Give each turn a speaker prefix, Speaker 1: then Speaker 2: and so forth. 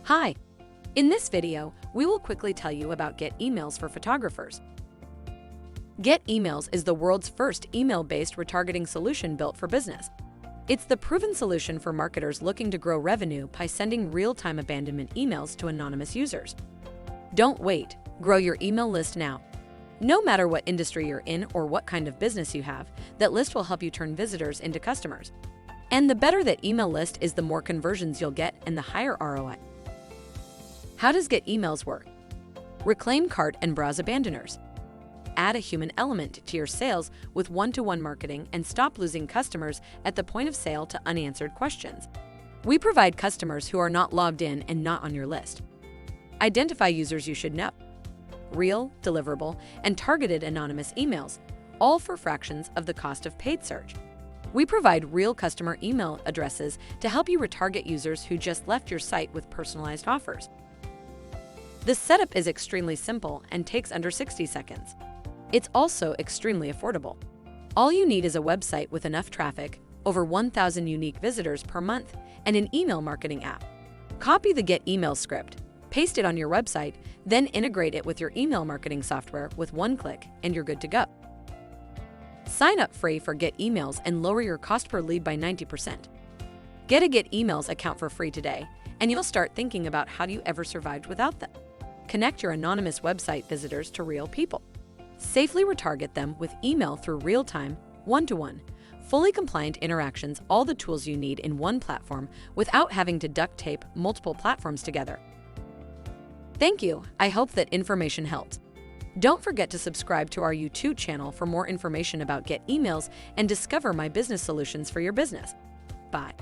Speaker 1: Hi! In this video, we will quickly tell you about Get Emails for photographers. Get Emails is the world's first email-based retargeting solution built for business. It's the proven solution for marketers looking to grow revenue by sending real-time abandonment emails to anonymous users. Don't wait, grow your email list now. No matter what industry you're in or what kind of business you have, that list will help you turn visitors into customers. And the better that email list is, the more conversions you'll get and the higher ROI. How does Get Emails work? Reclaim cart and browse abandoners. Add a human element to your sales with one-to-one marketing and stop losing customers at the point of sale to unanswered questions. We provide customers who are not logged in and not on your list. Identify users you should know. Real, deliverable, and targeted anonymous emails, all for fractions of the cost of paid search. We provide real customer email addresses to help you retarget users who just left your site with personalized offers. The setup is extremely simple and takes under 60 seconds. It's also extremely affordable. All you need is a website with enough traffic, over 1,000 unique visitors per month, and an email marketing app. Copy the Get Email script, paste it on your website, then integrate it with your email marketing software with one click, and you're good to go. Sign up free for Get Emails and lower your cost per lead by 90%. Get a Get Emails account for free today, and you'll start thinking about how you ever survived without them. Connect your anonymous website visitors to real people. Safely retarget them with email through real-time, one-to-one, fully compliant interactions, all the tools you need in one platform without having to duct tape multiple platforms together. Thank you. I hope that information helped. Don't forget to subscribe to our YouTube channel for more information about Get Emails and discover my business solutions for your business. Bye.